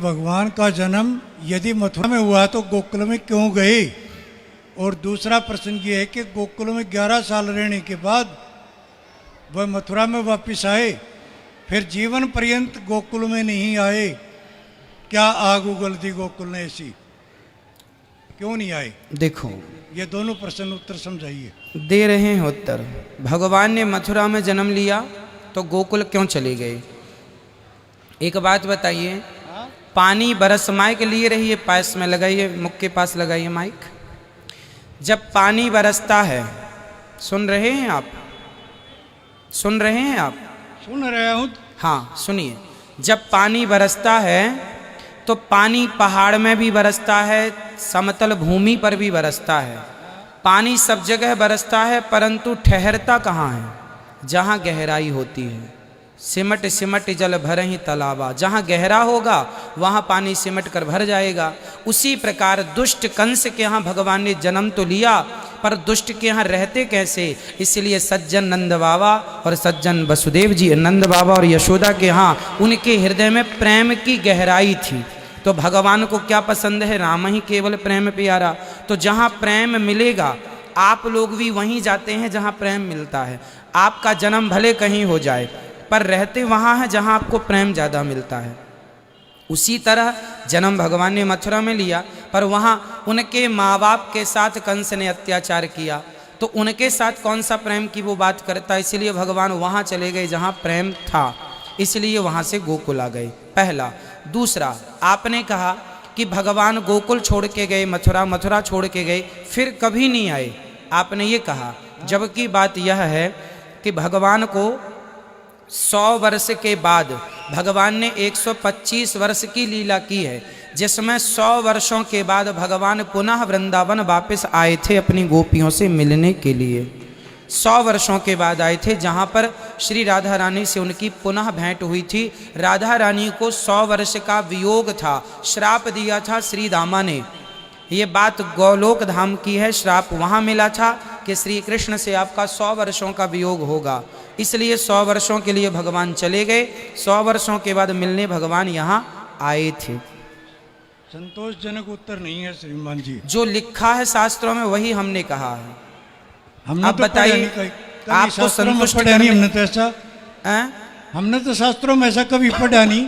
भगवान का जन्म यदि मथुरा में हुआ तो गोकुल में क्यों गए? और दूसरा प्रश्न ये है कि गोकुल में 11 साल रहने के बाद वह मथुरा में वापस आए, फिर जीवन पर्यंत गोकुल में नहीं आए। क्या आग उगल दी गोकुल ने ऐसी? क्यों नहीं आए? देखो, ये दोनों प्रश्न उत्तर समझाइए। दे रहे हैं उत्तर। भगवान ने मथुरा में जन्म लिया तो गोकुल क्यों चले गए? एक बात बताइए, पानी बरस माइक लिए रहिए, पास में लगाइए, मुख के पास लगाइए माइक। जब पानी बरसता है, सुन रहे हैं आप? सुन रहे हैं आप? सुन रहा हूँ। हाँ सुनिए, जब पानी बरसता है तो पानी पहाड़ में भी बरसता है, समतल भूमि पर भी बरसता है। पानी सब जगह बरसता है, परंतु ठहरता कहाँ है? जहाँ गहराई होती है। सिमट सिमट जल भरहि तालाबा, जहाँ गहरा होगा वहाँ पानी सिमट कर भर जाएगा। उसी प्रकार दुष्ट कंस के यहाँ भगवान ने जन्म तो लिया, पर दुष्ट के यहाँ रहते कैसे? इसलिए सज्जन नंद बाबा और सज्जन वसुदेव जी, नंद बाबा और यशोदा के यहाँ उनके हृदय में प्रेम की गहराई थी। तो भगवान को क्या पसंद है? राम ही केवल प्रेम प्यारा। तो जहाँ प्रेम मिलेगा, आप लोग भी वहीं जाते हैं जहाँ प्रेम मिलता है। आपका जन्म भले कहीं हो जाए, पर रहते वहाँ है जहाँ आपको प्रेम ज़्यादा मिलता है। उसी तरह जन्म भगवान ने मथुरा में लिया, पर वहाँ उनके माँ बाप के साथ कंस ने अत्याचार किया, तो उनके साथ कौन सा प्रेम की वो बात करता, इसलिए भगवान वहाँ चले गए जहाँ प्रेम था, इसलिए वहाँ से गोकुल आ गए। पहला। दूसरा, आपने कहा कि भगवान गोकुल छोड़ के गए, मथुरा छोड़ के गए, फिर कभी नहीं आए, आपने ये कहा। जबकि बात यह है कि भगवान को 100 वर्ष के बाद भगवान ने 125 वर्ष की लीला की है, जिसमें 100 वर्षों के बाद भगवान पुनः वृंदावन वापस आए थे अपनी गोपियों से मिलने के लिए। 100 वर्षों के बाद आए थे, जहाँ पर श्री राधा रानी से उनकी पुनः भेंट हुई थी। राधा रानी को 100 वर्ष का वियोग था, श्राप दिया था श्री दामा ने। ये बात गोलोक धाम की है, श्राप वहाँ मिला था कि श्री कृष्ण से आपका 100 वर्षों का वियोग होगा, इसलिए 100 वर्षों के लिए भगवान चले गए। 100 वर्षों के बाद मिलने भगवान यहाँ आए थे। संतोषजनक उत्तर नहीं है श्रीमान जी। जो लिखा है शास्त्रों में वही हमने कहा है। हमने आप तो बताइए, आपको संतुष्ट करने, हमने तो ऐसा हमने तो शास्त्रों में ऐसा कभी पढ़ा नहीं।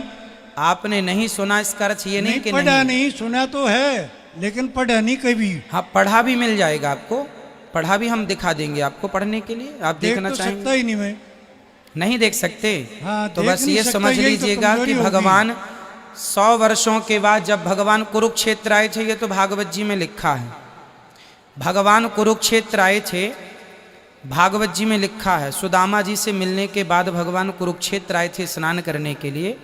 आपने नहीं सुना, इसका अर्थ ये नहीं कि पढ़ा नहीं, सुना तो है लेकिन पढ़ा नहीं कभी। हाँ, पढ़ा भी मिल जाएगा आपको, पढ़ा भी हम दिखा देंगे आपको पढ़ने के लिए। आप देखना तो चाहेंगे? सकता ही नहीं, मैं नहीं देख सकते। हाँ, तो बस ये समझ लीजिएगा कि भगवान 100 वर्षों के बाद जब भगवान कुरुक्षेत्र आए थे, ये तो भागवत जी में लिखा है, भगवान कुरुक्षेत्र आए थे, भागवत जी में लिखा है। सुदामा जी से मिलने के बाद भगवान कुरुक्षेत्र आए थे स्नान करने के लिए,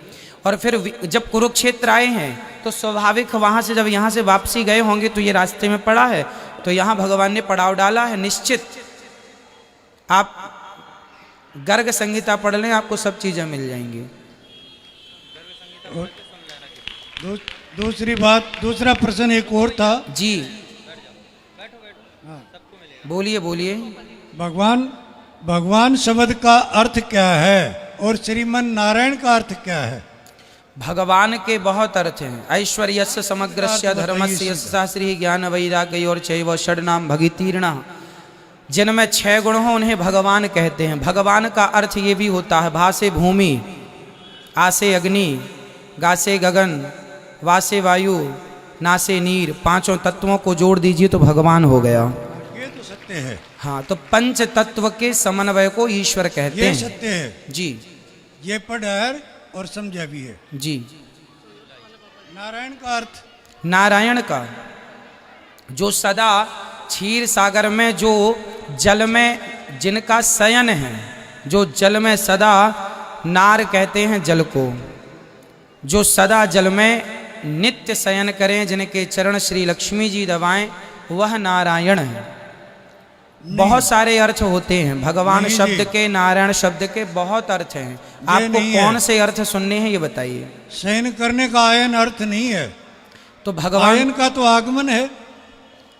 और फिर जब कुरुक्षेत्र आए हैं तो स्वाभाविक वहाँ से जब यहाँ से वापसी गए होंगे तो ये रास्ते में पड़ा है, तो यहाँ भगवान ने पड़ाव डाला है। निश्चित आप गर्ग संहिता पढ़ लें, आपको सब चीज़ें मिल जाएंगी। दूसरी बात, दूसरा प्रश्न एक और था जी। बोलिए बोलिए। भगवान शब्द का अर्थ क्या है और श्रीमन नारायण का अर्थ क्या है? भगवान के बहुत अर्थ हैं। ऐश्वर्यस्य समग्रस्य धर्मस्य यस्य श्री ज्ञान वैराग्य और चैव षड्नाम भगितीर्णा, जिनमें 6 गुण हो उन्हें भगवान कहते हैं। भगवान का अर्थ ये भी होता है, भासे भूमि, आसे अग्नि, गासे गगन, वासे वायु, नासे नीर, 5 तत्वों को जोड़ दीजिए तो भगवान हो गया। ये तो सत्य है। हाँ, तो 5 तत्व के समन्वय को ईश्वर कहते हैं। ये सत्य है जी, ये पढ़ा और समझा भी है जी। नारायण का अर्थ, नारायण का जो सदा क्षीर सागर में, जो जल में जिनका शयन है, जो जल में सदा, नार कहते हैं जल को, जो सदा जल में नित्य शयन करें, जिनके चरण श्री लक्ष्मी जी दबाएं, वह नारायण है। बहुत सारे अर्थ होते हैं भगवान शब्द के, नारायण शब्द के बहुत अर्थ हैं। आपको कौन से अर्थ सुनने हैं ये बताइए। शयन करने का आयन अर्थ नहीं है, तो भगवान आयन का तो आगमन है।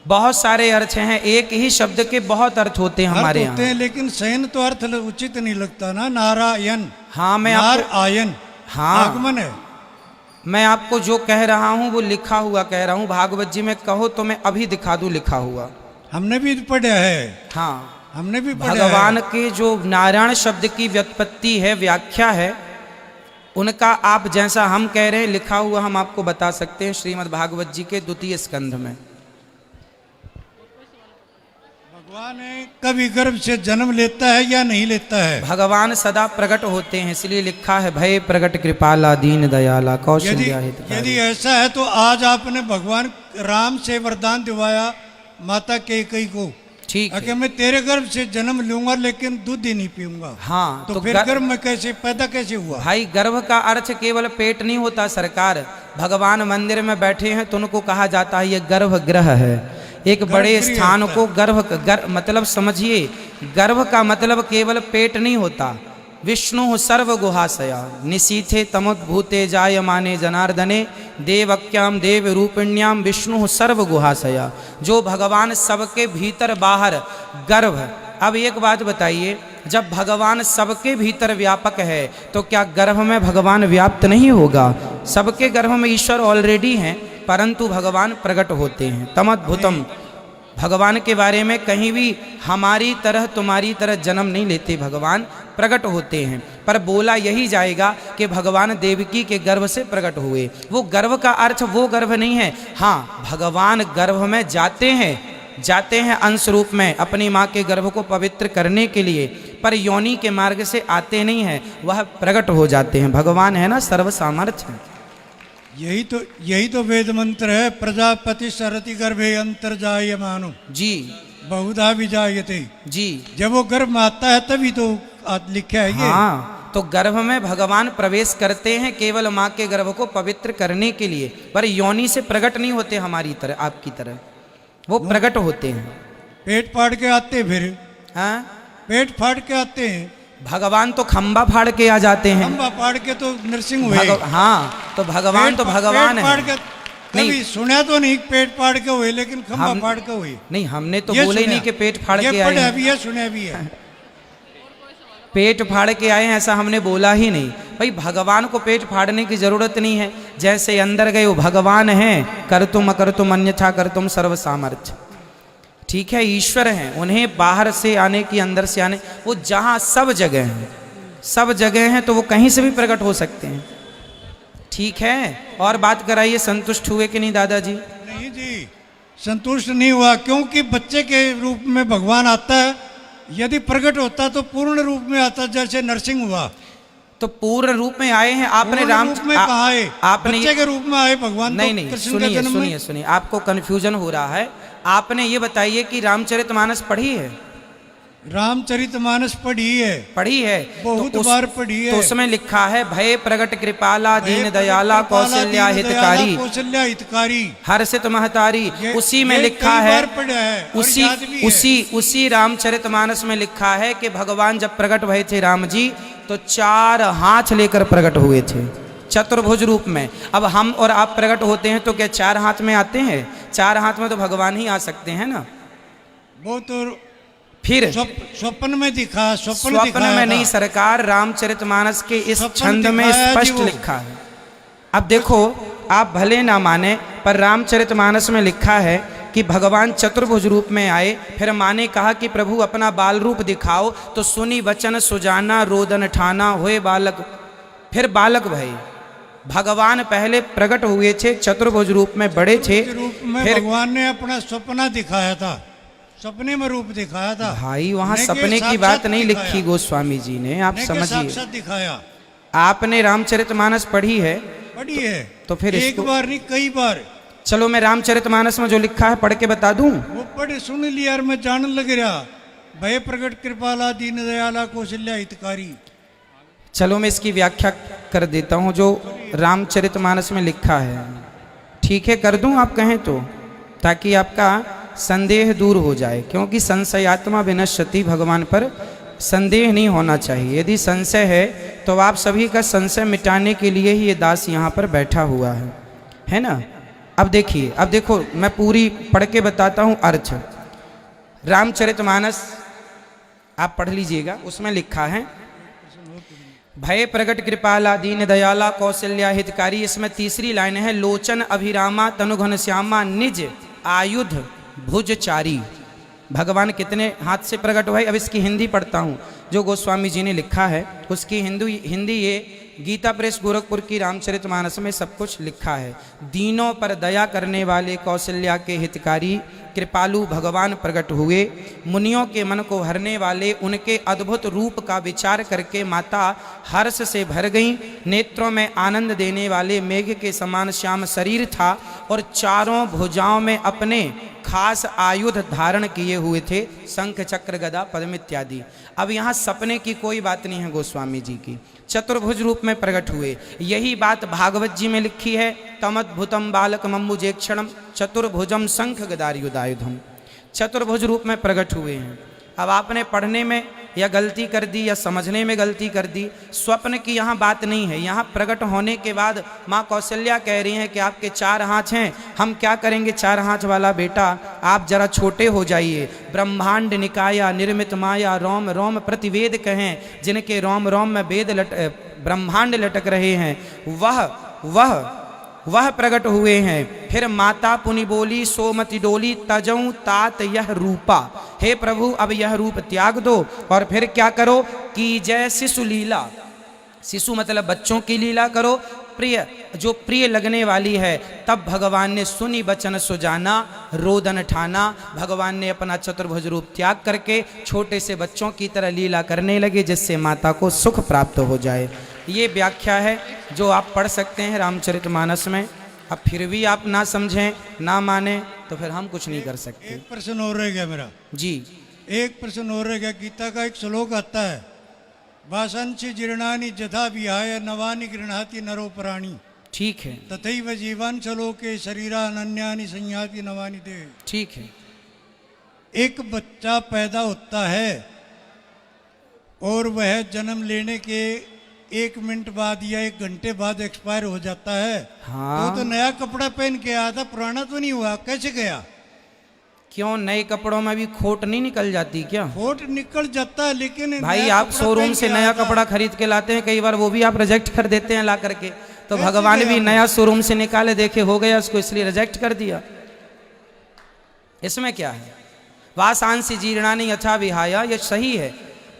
बहुत सारे अर्थ हैं, एक ही शब्द के बहुत अर्थ होते हैं हमारे यहाँ। लेकिन शयन तो अर्थ उचित नहीं लगता ना। नारायण, हाँ, मैं नार आयन, हाँ, आगमन है। मैं आपको जो कह रहा हूँ वो लिखा हुआ कह रहा हूँ। भागवत जी में कहो तो मैं अभी दिखा दूँ लिखा हुआ। हमने भी पढ़ा है, हाँ, हमने भी पढ़ा भगवान है। के जो नारायण शब्द की व्युत्पत्ति है, व्याख्या है, उनका आप जैसा हम कह रहे हैं लिखा हुआ हम आपको बता सकते हैं श्रीमद् भागवत जी के 2 स्कंध में। भगवान कभी गर्भ से जन्म लेता है या नहीं लेता है? भगवान सदा प्रकट होते हैं, इसलिए लिखा है भय प्रकट कृपाला दीन दयाला कौशल्या हितकारी। यदि ऐसा है तो आज आपने भगवान राम से वरदान दिवाया माता कैकेयी को, ठीक कि है। मैं तेरे गर्भ से जन्म लूंगा लेकिन दूध ही नहीं पीऊंगा। हाँ, तो फिर गर्भ में कैसे पैदा कैसे हुआ? भाई गर्भ का अर्थ केवल पेट नहीं होता सरकार। भगवान मंदिर में बैठे हैं तो उनको कहा जाता है ये गर्भगृह है। एक बड़े स्थान को मतलब समझिए, गर्भ का मतलब केवल पेट नहीं होता। विष्णु सर्व गुहाशया निशीथे तमोद्भूते जायमाने जनार्दने देवक्याम देव रूपिण्याम विष्णु सर्व गुहाशया। जो भगवान सबके भीतर बाहर गर्भ। अब एक बात बताइए, जब भगवान सबके भीतर व्यापक है तो क्या गर्भ में भगवान व्याप्त नहीं होगा? सबके गर्भ में ईश्वर ऑलरेडी हैं, परंतु भगवान प्रकट होते हैं। तमद्भुतम, भगवान के बारे में कहीं भी हमारी तरह तुम्हारी तरह जन्म नहीं लेते, भगवान प्रकट होते हैं। पर बोला यही जाएगा कि भगवान देवकी के गर्भ से प्रकट हुए। वो गर्भ का अर्थ वो गर्भ नहीं है। हाँ, भगवान गर्भ में जाते हैं अंश रूप में अपनी माँ के गर्भ को पवित्र करने के लिए, पर योनि के मार्ग से आते नहीं हैं, वह प्रकट हो जाते हैं। भगवान है ना सर्व सामर्थ्य। यही तो वेद मंत्र है, प्रजापति सरति गर्भे अंतर्जायमानो जी, बहुधा विजायते। जी, जब वो गर्भ में आता है तभी तो लिखा है ये। हाँ, तो गर्भ में भगवान प्रवेश करते हैं केवल माँ के गर्भ को पवित्र करने के लिए, पर योनि से प्रकट नहीं होते हमारी तरह, आपकी तरह। वो प्रकट होते हैं। पेट फाड़ के आते, फिर हाँ, पेट फाड़ के आते हैं। भगवान तो खंबा फाड़ के आ जाते हैं। खंबा फाड़ के तो नरसिंह हुए। हाँ, तो भगवान तो भगवान है। कभी सुना तो नहीं पेट फाड़ के हुए, लेकिन खंबा फाड़ के हुए। नहीं, हमने तो बोले ही नहीं कि पेट फाड़ के आए हैं। ये सुना भी है। पेट फाड़ के आए हैं ऐसा हमने बोला ही नहीं। भाई भगवान को पेट फाड़ने की जरूरत नहीं है। जैसे अंदर गए वो भगवान हैं, कर तुम अकर तुम अन्यथा कर तुम सर्व सामर्थ्य। ठीक है, ईश्वर हैं, उन्हें बाहर से आने की अंदर से आने, वो जहाँ सब जगह हैं, सब जगह हैं, तो वो कहीं से भी प्रकट हो सकते हैं। ठीक है, और बात कराइए, संतुष्ट हुए कि नहीं दादाजी? नहीं जी, संतुष्ट नहीं हुआ, क्योंकि बच्चे के रूप में भगवान आता है। यदि प्रकट होता तो पूर्ण रूप में आता, जैसे नरसिंह हुआ। तो पूर्ण रूप में आए हैं आपने, राम रूप में कहा है, आपने बच्चे के रूप में आए भगवान। नहीं, सुनिए, आपको कंफ्यूजन हो रहा है। आपने ये बताइए कि रामचरितमानस पढ़ी है? रामचरितमानस पढ़ी है, बहुत बार पढ़ी है। तो उसमें लिखा है भय प्रगट कृपाला दीन दयाला कौशल्या हितकारी हर्षित महतारी। उसी में लिखा है, उसी रामचरितमानस में लिखा है कि भगवान जब प्रकट हुए थे राम जी, तो 4 हाथ लेकर प्रकट हुए थे, चतुर्भुज रूप में। अब हम और आप प्रकट होते हैं तो क्या 4 हाथ में आते हैं? 4 हाथ में तो भगवान ही आ सकते हैं ना। वो तो फिर स्वप्न में दिखा, स्वप्न में नहीं सरकार, रामचरितमानस के इस छंद में स्पष्ट लिखा है। अब देखो, आप भले ना माने, पर रामचरितमानस में लिखा है कि भगवान चतुर्भुज रूप में आए। फिर माँ ने कहा कि प्रभु अपना बाल रूप दिखाओ, तो सुनी वचन सुजाना रोदन ठाना हुए बालक। फिर बालक भाई भगवान पहले प्रकट हुए थे चतुर्भुज रूप में, बड़े थे। फिर भगवान ने अपना सपना दिखाया था, सपने में रूप दिखाया था भाई। वहाँ सपने की बात नहीं लिखी गोस्वामी जी ने, आप समझिए। दिखाया। आपने रामचरितमानस पढ़ी है? तो फिर एक बार नहीं, कई बार। चलो मैं रामचरितमानस में जो लिखा है पढ़ के बता दूं। वो पढ़े सुन लिया और मैं जानने लग रहा, भय प्रकट कृपाला दीन दयाला कौशल्या हितकारी। चलो मैं इसकी व्याख्या कर देता हूँ जो रामचरितमानस में लिखा है। ठीक है, कर दूं आप कहें तो, ताकि आपका संदेह दूर हो जाए, क्योंकि संशयात्मा विनश्यति, भगवान पर संदेह नहीं होना चाहिए। यदि संशय है तो आप सभी का संशय मिटाने के लिए ही ये दास यहाँ पर बैठा हुआ है ना। अब देखिए, अब देखो, मैं पूरी पढ़ के बताता हूँ अर्थ। रामचरितमानस आप पढ़ लीजिएगा, उसमें लिखा है भय प्रगट कृपाला दीन दयाला कौशल्या हितकारी। इसमें तीसरी लाइन है, लोचन अभिरामा तनुघन श्यामा निज आयुध भुजचारी। भगवान कितने हाथ से प्रकट हुए। अब इसकी हिंदी पढ़ता हूँ जो गोस्वामी जी ने लिखा है, उसकी हिंदी ये गीता प्रेस गोरखपुर की रामचरितमानस में सब कुछ लिखा है। दीनों पर दया करने वाले कौशल्या के हितकारी कृपालु भगवान प्रकट हुए। मुनियों के मन को हरने वाले उनके अद्भुत रूप का विचार करके माता हर्ष से भर गईं। नेत्रों में आनंद देने वाले मेघ के समान श्याम शरीर था और चारों भुजाओं में अपने खास आयुध धारण किए हुए थे, शंख चक्र गदा पद्म इत्यादि। अब यहाँ सपने की कोई बात नहीं है गोस्वामी जी की, चतुर्भुज रूप में प्रकट हुए। यही बात भागवत जी में लिखी है, तमद्भुतम बालक मम्बुजेक्षणम चतुर्भुजम शंख गदायुधायुधम। चतुर्भुज रूप में प्रकट हुए हैं। अब आपने पढ़ने में या गलती कर दी या समझने में गलती कर दी। स्वप्न की यहाँ बात नहीं है। यहाँ प्रकट होने के बाद माँ कौशल्या कह रही हैं कि आपके 4 हाथ हैं, हम क्या करेंगे 4 हाथ वाला बेटा, आप जरा छोटे हो जाइए। ब्रह्मांड निकाया निर्मित माया रोम रोम प्रतिवेद कहें, जिनके रोम रोम में वेद ब्रह्मांड लटक रहे हैं, वह प्रकट हुए हैं। फिर माता पुनि बोली सोमति डोली तजऊ तात यह रूपा। हे प्रभु अब यह रूप त्याग दो और फिर क्या करो कि जय शिशु लीला। शिशु मतलब बच्चों की लीला करो, प्रिय जो प्रिय लगने वाली है। तब भगवान ने सुनी बचन सुजाना रोदन ठाना। भगवान ने अपना चतुर्भुज रूप त्याग करके छोटे से बच्चों की तरह लीला करने लगे, जिससे माता को सुख प्राप्त हो जाए। ये व्याख्या है जो आप पढ़ सकते हैं रामचरितमानस में। अब फिर भी आप ना समझें ना माने तो फिर हम कुछ नहीं कर सकते। एक प्रश्न और रह गया मेरा जी, एक प्रश्न और रह गया। गीता का एक श्लोक आता है, वासंसि जीर्णानि जथा विहाय नवानि गृह्णाति नरो प्राणी। ठीक है, तथैव जीवान चलोके शरीरा अनन्यानि संयाति नवानि देह। ठीक है। एक बच्चा पैदा होता है और वह जन्म लेने के 1 मिनट बाद या 1 घंटे बाद एक्सपायर हो जाता है। हाँ। तो नया कपड़ा पहन के आया था, पुराना तो नहीं हुआ, कैसे गया? क्यों नए कपड़ों में भी खोट नहीं निकल जाती क्या? खोट निकल जाता है, लेकिन भाई नया आप कपड़ा शोरूम पहन से के नया आया था। कपड़ा खरीद के लाते हैं, कई बार वो भी आप रिजेक्ट कर देते हैं ला करके। तो कैसे भगवान गया भी वो? नया शोरूम से निकाले, देखे हो गया उसको, इसलिए रिजेक्ट कर दिया। इसमें क्या है? वासांसि जीर्णानि यथा विहाय, ये सही है।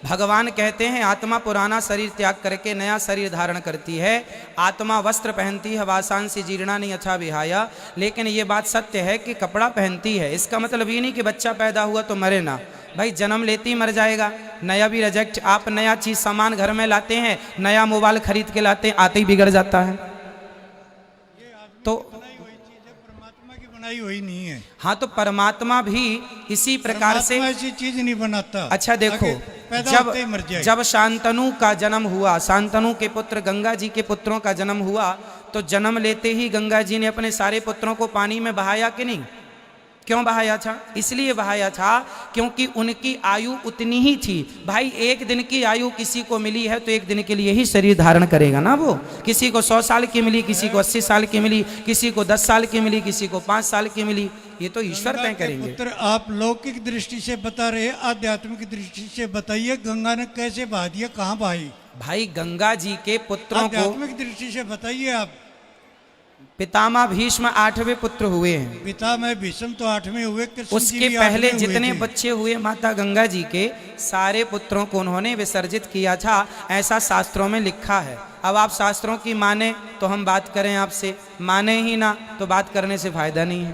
भगवान कहते हैं आत्मा पुराना शरीर त्याग करके नया शरीर धारण करती है। आत्मा वस्त्र पहनती है, वासांसि जीर्णानि यथा विहाय। लेकिन ये बात सत्य है कि कपड़ा पहनती है। इसका मतलब ये नहीं कि बच्चा पैदा हुआ तो मरे ना, भाई जन्म लेते ही मर जाएगा। नया भी रिजेक्ट। आप नया चीज सामान घर में लाते हैं, नया मोबाइल खरीद के लाते हैं, आते ही बिगड़ जाता है। तो परमात्मा की बनाई हुई नहीं है। हाँ, तो परमात्मा भी इसी प्रकार से ऐसी चीज नहीं बनाता। अच्छा देखो, पैदा होते ही मर जाए। जब शांतनु का जन्म हुआ, शांतनु के पुत्र गंगा जी के पुत्रों का जन्म हुआ, तो जन्म लेते ही गंगा जी ने अपने सारे पुत्रों को पानी में बहाया कि नहीं? क्यों बहाया था? इसलिए बहाया था क्योंकि उनकी आयु उतनी ही थी। भाई 1 दिन की आयु किसी को मिली है तो 1 दिन के लिए ही शरीर धारण करेगा ना वो। किसी को 100 साल की मिली, किसी को 80 साल की मिली, किसी को 10 साल की मिली, किसी को 5 साल की मिली। ये तो ईश्वर तय करेंगे। पुत्र आप लौकिक दृष्टि से बता रहे, आध्यात्मिक दृष्टि से बताइए, गंगा ने कैसे बहा दिया, कहाँ बहाई? भाई गंगा जी के पुत्रों को, आध्यात्मिक दृष्टि से बताइए आप। पितामह भीष्म 8वें पुत्र हुए हैं। पिता में भीष्म तो 8वें हुए, कृष्ण जी उसके भी पहले 8वें हुए जितने थे। बच्चे हुए माता गंगा जी के, सारे पुत्रों को उन्होंने विसर्जित किया था, ऐसा शास्त्रों में लिखा है। अब आप शास्त्रों की माने तो हम बात करें आपसे, माने ही ना तो बात करने से फायदा नहीं है।